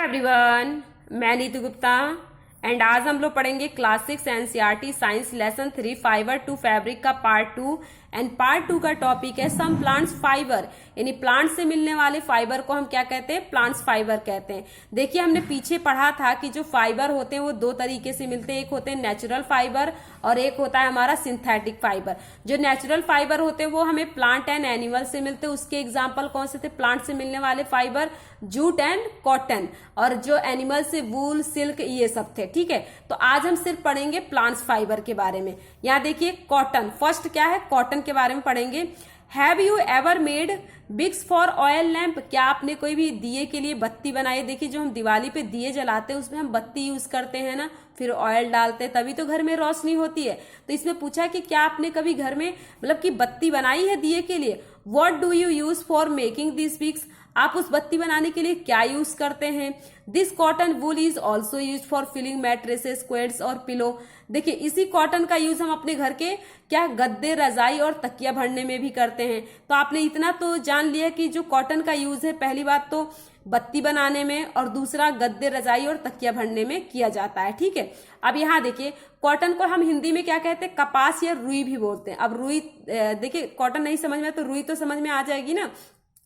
Everyone, मैं Neetu Gupta and आज हम लोग पढ़ेंगे class 6 NCERT science lesson 3 fibre to fabric का पार्ट 2 एंड पार्ट 2 का टॉपिक है सम प्लांट्स फाइबर, यानी प्लांट से मिलने वाले फाइबर को हम क्या कहते हैं, प्लांट्स फाइबर कहते हैं। देखिए हमने पीछे पढ़ा था कि जो फाइबर होते हैं वो दो तरीके से मिलते हैं, एक होते हैं नेचुरल फाइबर और एक होता है हमारा सिंथेटिक फाइबर। जो नेचुरल फाइबर होते हैं वो हमें प्लांट एंड एनिमल से मिलते हैं। उसके एग्जाम्पल कौन से थे? प्लांट से मिलने वाले फाइबर जूट एंड कॉटन, और जो एनिमल से वूल, सिल्क, ये सब थे। ठीक है, तो आज हम सिर्फ पढ़ेंगे प्लांट्स फाइबर के बारे में। यहाँ देखिए कॉटन, फर्स्ट क्या है, कॉटन के बारे में पढ़ेंगे। Have you ever made wicks for oil lamp? क्या आपने कोई भी दिए के लिए बत्ती बनाई? देखिए जो हम दिवाली पे दिए जलाते हैं उसमें हम बत्ती यूज करते हैं ना, फिर ऑयल डालते हैं, तभी तो घर में रोशनी होती है। तो इसमें पूछा कि क्या आपने कभी घर में मतलब कि बत्ती बनाई है दिए के लिए? What do you use for making this wicks? आप उस बत्ती बनाने के लिए क्या यूज करते हैं? This cotton wool is also use for filling mattresses, quilts और पिलो। देखिए इसी कॉटन का यूज हम अपने घर के क्या गद्दे, रजाई और तकिया भरने में भी करते हैं। तो आपने इतना तो जान लिया कि जो कॉटन का यूज है, पहली बात तो बत्ती बनाने में और दूसरा गद्दे, रजाई और तकिया भरने में किया जाता है। ठीक है, अब यहाँ देखिए कॉटन को हम हिंदी में क्या कहते हैं, कपास या रुई भी बोलते हैं। अब रुई, देखिए कॉटन नहीं समझ में तो रुई तो समझ में आ जाएगी ना,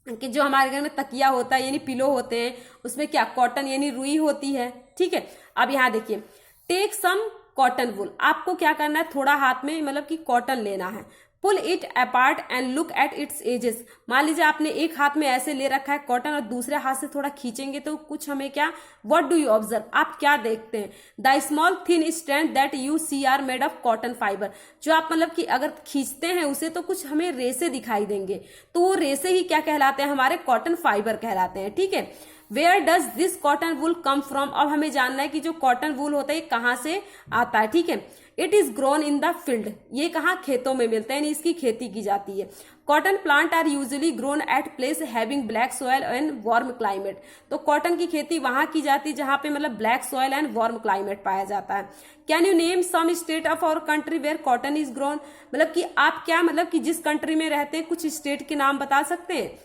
कि जो हमारे घर में तकिया होता है यानी पिलो होते हैं उसमें क्या कॉटन यानी रुई होती है। ठीक है, अब यहाँ देखिए टेक सम कॉटन वूल, आपको क्या करना है, थोड़ा हाथ में मतलब कि कॉटन लेना है। Pull it apart and look at its edges. मान लीजिए आपने एक हाथ में ऐसे ले रखा है कॉटन और दूसरे हाथ से थोड़ा खींचेंगे तो कुछ हमें क्या, व्हाट डू यू ऑब्जर्व, आप क्या देखते हैं? The small thin strand that you see are made of cotton fibre. जो आप मतलब कि अगर खींचते हैं उसे तो कुछ हमें रेसे दिखाई देंगे, तो वो रेसे ही क्या कहलाते हैं, हमारे कॉटन फाइबर कहलाते हैं। ठीक है, where does this cotton wool come from? अब हमें जानना है कि जो कॉटन वूल होता है ये कहाँ से आता है। ठीक है, it is grown in the field, ये कहाँ, खेतों में मिलता है, यानी इसकी खेती की जाती है। Cotton plant are usually grown at place having black soil and warm climate. तो कॉटन की खेती वहां की जाती है जहां पे मतलब black soil and warm climate पाया जाता है। Can you name some state of our country where cotton is grown? मतलब कि आप क्या मतलब कि जिस कंट्री में रहते हैं कुछ स्टेट के नाम बता सकते हैं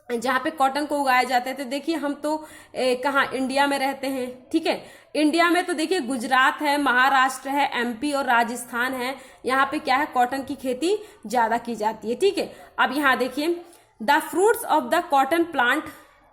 जहां पे कॉटन को उगाया जाता है? तो देखिए हम तो कहाँ, इंडिया में रहते हैं। ठीक है, इंडिया में तो देखिए गुजरात है, महाराष्ट्र है, एमपी और राजस्थान है, यहाँ पे क्या है, कॉटन की खेती ज्यादा की जाती है। ठीक है, अब यहाँ देखिए the fruits of the cotton plant,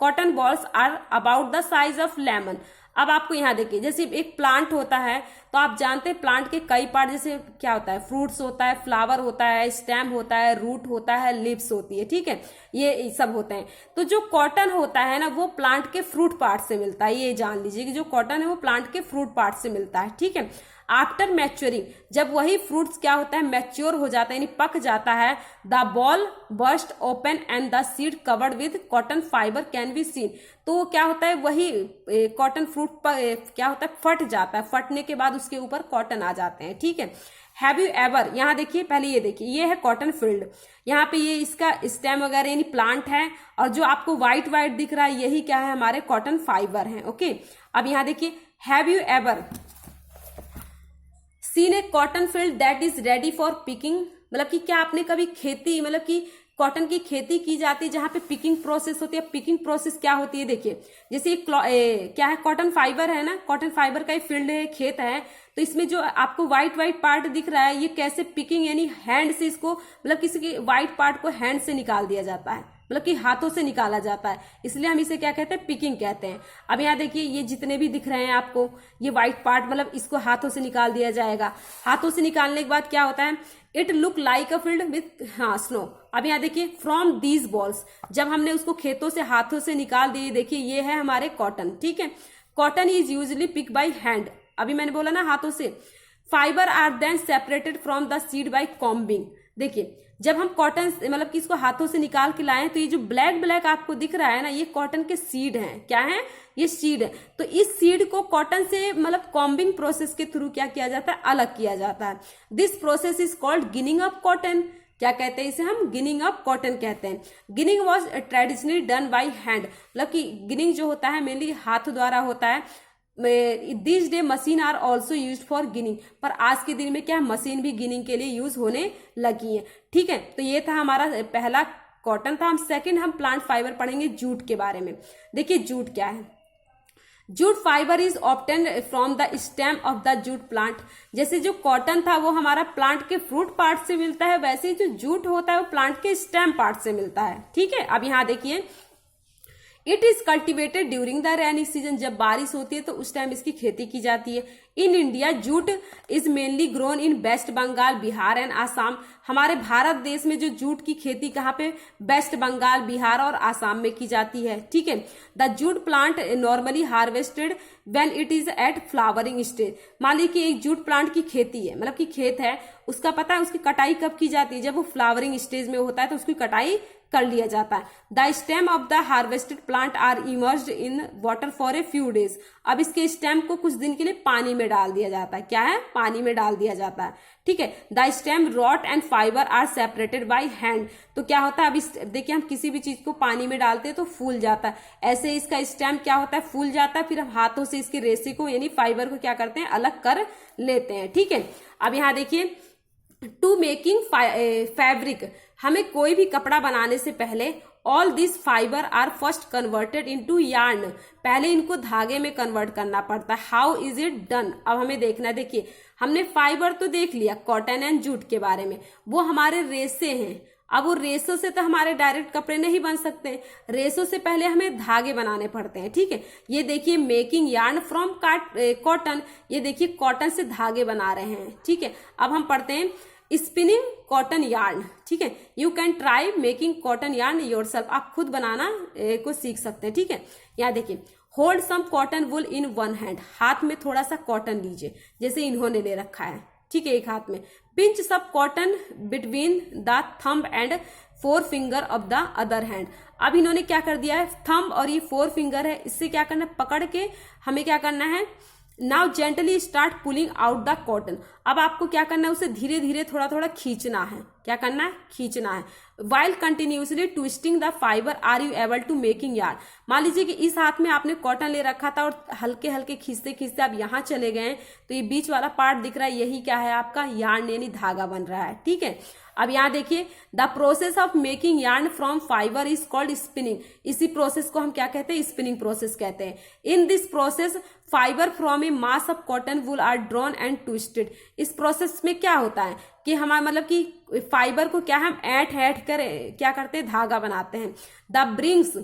cotton balls are about the size of lemon. अब आपको यहाँ देखिए जैसे एक प्लांट होता है तो आप जानते हैं प्लांट के कई पार्ट, जैसे क्या होता है, फ्रूट्स होता है, फ्लावर होता है, स्टेम होता है, रूट होता है, लीव्स होती है। ठीक है, ये सब होते हैं। तो जो कॉटन होता है ना वो प्लांट के फ्रूट पार्ट से मिलता है, ये जान लीजिए कि जो कॉटन है वो प्लांट के फ्रूट पार्ट से मिलता है। ठीक है, आफ्टर मैच्योरिंग, जब वही फ्रूट्स क्या होता है, मैच्योर हो जाता है यानी पक जाता है, the ball burst open and the seed covered with cotton fibre can be seen. तो क्या होता है, वही कॉटन फ्रूट पर क्या होता है, फट जाता है, फटने के बाद उसके ऊपर कॉटन आ जाते हैं। ठीक है, हैव यू एवर, यहाँ देखिए पहले ये देखिए ये है कॉटन फील्ड, यहाँ पे ये इसका स्टेम वगैरह यानी प्लांट है, और जो आपको व्हाइट व्हाइट दिख रहा है यही क्या है, हमारे कॉटन फाइबर हैं। ओके, अब यहाँ देखिए have you ever seen A cotton field that is ready for picking? मतलब कि क्या आपने कभी खेती मतलब कि कॉटन की खेती की जाती है जहां पे पिकिंग प्रोसेस होती है? पिकिंग प्रोसेस क्या होती है, देखिए जैसे क्या है, कॉटन फाइबर है ना, कॉटन फाइबर का एक फील्ड है, खेत है, तो इसमें जो आपको व्हाइट व्हाइट पार्ट दिख रहा है ये कैसे पिकिंग यानी हैंड से इसको मतलब किसी के व्हाइट पार्ट को हैंड से निकाल दिया जाता है, मतलब कि हाथों से निकाला जाता है, इसलिए हम इसे क्या कहते हैं, पिकिंग कहते हैं। अब यहाँ देखिए ये जितने भी दिख रहे हैं आपको ये व्हाइट पार्ट मतलब इसको हाथों से निकाल दिया जाएगा। हाथों से निकालने के बाद क्या होता है, it look like a field with snow. अब यहाँ देखिए फ्रॉम दीज बॉल्स, जब हमने उसको खेतों से हाथों से निकाल दिए, देखिए ये है हमारे कॉटन। ठीक है, cotton is usually pick by hand, अभी मैंने बोला ना हाथों से। Fibre are then separated from the seed by combing. देखिए जब हम कॉटन मतलब कि इसको हाथों से निकाल के लाए तो ये जो ब्लैक ब्लैक आपको दिख रहा है ना ये कॉटन के सीड हैं। क्या है, ये सीड है। तो इस सीड को कॉटन से मतलब कॉम्बिंग प्रोसेस के थ्रू क्या किया जाता है, अलग किया जाता है। This process is called ginning of cotton. क्या कहते हैं इसे हम, गिनिंग ऑफ कॉटन कहते हैं। Ginning was traditionally done by hand, मतलब कि गिनिंग जो होता है मेनली हाथ द्वारा होता है। This day machine are also use for ginning, पर आज के दिन में क्या मशीन भी गिनिंग के लिए यूज होने लगी है। ठीक है, तो ये था हमारा पहला कॉटन था। हम सेकंड हम प्लांट फाइबर पढ़ेंगे जूट के बारे में। देखिए जूट क्या है, jute fibre is obtained from the stem of the jute plant. जैसे जो कॉटन था वो हमारा प्लांट के फ्रूट पार्ट से मिलता है, वैसे ही जो जूट होता है वो प्लांट के स्टेम पार्ट से मिलता है। ठीक है, अब यहाँ देखिए, it is cultivated during the rainy season. जब बारिश होती है तो उस टाइम इसकी खेती की जाती है। In India jute is mainly grown in West Bengal, Bihar and Assam. हमारे भारत देश में जो जूट की खेती कहाँ पे, वेस्ट बंगाल, बिहार और आसाम में की जाती है। ठीक है, the jute plant normally harvested when it is at flowering stage. मान लीजिए कि एक जूट प्लांट की खेती है, मतलब कि खेत है, उसका पता है उसकी कटाई कब की जाती है, जब वो फ्लावरिंग स्टेज में होता है तो उसकी कटाई कर लिया जाता है। The stem of the harvested plant are immersed in water for a few days. अब इसके स्टेम को कुछ दिन के लिए पानी में डाल दिया जाता है। क्या है, पानी में डाल दिया जाता है। ठीक है, the stem rot and fibre are separated by hand. तो क्या होता है, अब देखिए हम किसी भी चीज को पानी में डालते हैं तो फूल जाता है, ऐसे इसका स्टेम क्या होता है, फूल जाता है। फिर हम हाथों से इसके रेशे को यानी फाइबर को क्या करते हैं, अलग कर लेते हैं। ठीक है, अब यहाँ देखिए, टू मेकिंग फैब्रिक, हमें कोई भी कपड़ा बनाने से पहले all this fibre are first converted into yarn. पहले इनको धागे में कन्वर्ट करना पड़ता है। हाउ इज इट डन, अब हमें देखना है। देखिए, हमने फाइबर तो देख लिया कॉटन एंड जूट के बारे में, वो हमारे रेशे हैं। अब वो रेशों से तो हमारे डायरेक्ट कपड़े नहीं बन सकते, रेशों से पहले हमें धागे बनाने पड़ते हैं। ठीक है, ये देखिए मेकिंग यार्न फ्रॉम कॉटन, ये देखिए कॉटन से धागे बना रहे हैं। ठीक है, अब हम पढ़ते हैं स्पिनिंग कॉटन यार्न। ठीक है, you can try making cotton yarn yourself, आप खुद बनाना को सीख सकते हैं। ठीक है, यहाँ देखिए, hold some cotton wool in one hand, हाथ में थोड़ा सा कॉटन लीजिए, जैसे इन्होंने ले रखा है। ठीक है, एक हाथ में। पिंच सब cotton between the thumb and four finger of the other hand. अब इन्होंने क्या कर दिया है, थंब और ये फोर फिंगर है, इससे क्या करना है, पकड़ के हमें क्या करना है, now gently start pulling out the cotton. अब आपको क्या करना है, उसे धीरे धीरे थोड़ा थोड़ा खींचना है। क्या करना है, खींचना है। While continuously twisting the fibre are you able to making yarn. मान लीजिए कि इस हाथ में आपने कॉटन ले रखा था और हल्के हल्के खींचते खींचते आप यहाँ चले गए, तो ये बीच वाला पार्ट दिख रहा है, यही क्या है आपका यार्न यानी धागा बन रहा है। ठीक है, अब यहाँ देखिए, the process of making yarn from fibre is called spinning. इसी प्रोसेस को हम क्या कहते हैं, स्पिनिंग प्रोसेस कहते हैं। In this process fibre from a mass of cotton wool are drawn and twisted. इस प्रोसेस में क्या होता है कि हमारा मतलब कि फाइबर को क्या हम ऐंठ कर क्या करते हैं, धागा बनाते हैं। The brings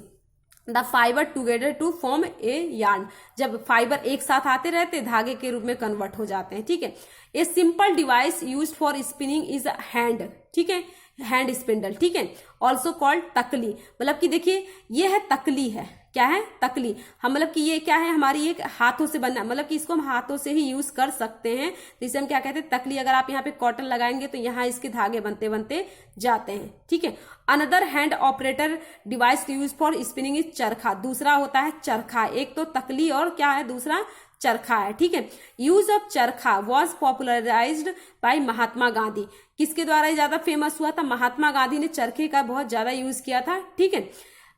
the fibre together to form a yarn. जब फाइबर एक साथ आते रहते धागे के रूप में कन्वर्ट हो जाते हैं। ठीक है, a simple device use for spinning is hand. ठीक है, हैंड स्पिंडल। ठीक है, ऑल्सो कॉल्ड तकली। मतलब कि देखिए ये है तकली, है क्या है, तकली। हम मतलब कि ये क्या है, हमारी एक हाथों से बनना, मतलब कि इसको हम हाथों से ही यूज कर सकते हैं, तो इसे हम क्या कहते हैं, तकली। अगर आप यहाँ पे कॉटन लगाएंगे तो यहाँ इसके धागे बनते बनते जाते हैं। ठीक है, another hand operator device use for spinning is चरखा। दूसरा होता है चरखा, एक तो तकली और क्या है दूसरा चरखा है। ठीक है, यूज ऑफ चरखा was popularised bye Mahatma Gandhi. किसके द्वारा ज्यादा फेमस हुआ था, महात्मा गांधी ने चरखे का बहुत ज्यादा यूज किया था। ठीक है,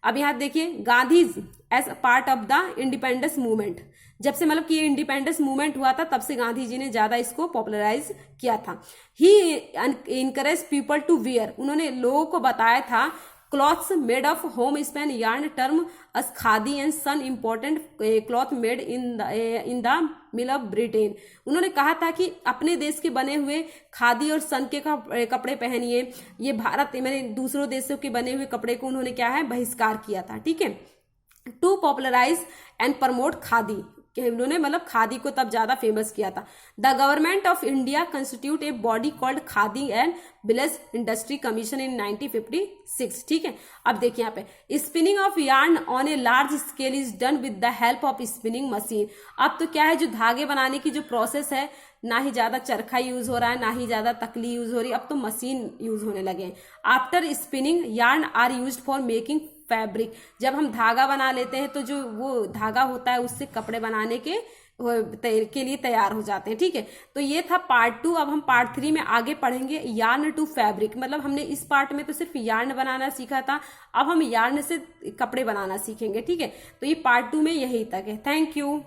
अब यहाँ देखिए, Gandhi's age part of the independence movement. जब से मतलब कि ये इंडिपेंडेंस मूवमेंट हुआ था तब से गांधी जी ने ज्यादा इसको पॉपुलराइज किया था। He encourage people to wear, उन्होंने लोगों को बताया था clothes made of home spun yarn term as khadi and shun important cloth made in the mill of Britain. उन्होंने कहा था कि अपने देश के बने हुए खादी और सन के कपड़े पहनिए। ये भारत मैंने दूसरों देशों के बने हुए कपड़े को उन्होंने क्या है, बहिष्कार किया था। ठीक है, to popularise and promote khadi, कि उन्होंने मतलब खादी को तब ज्यादा फेमस किया था। The government of India constitute a body called khadi and village industry commission इन 1956। ठीक है, अब देखिए यहाँ पे, spinning of yarn on a large scale is done with the help of spinning machine. अब तो क्या है, जो धागे बनाने की जो प्रोसेस है, ना ही ज्यादा चरखा यूज हो रहा है, ना ही ज्यादा तकली यूज हो रही है, अब तो मशीन यूज होने लगे हैं। After spinning yarn are used for making fabric. जब हम धागा बना लेते हैं तो जो वो धागा होता है उससे कपड़े बनाने के लिए तैयार हो जाते हैं। ठीक है, तो ये था पार्ट 2। अब हम पार्ट 3 में आगे पढ़ेंगे यार्न टू फैब्रिक। मतलब हमने इस पार्ट में तो सिर्फ यार्न बनाना सीखा था, अब हम यार्न से कपड़े बनाना सीखेंगे। ठीक है, तो ये पार्ट 2 में यही तक है। Thank you.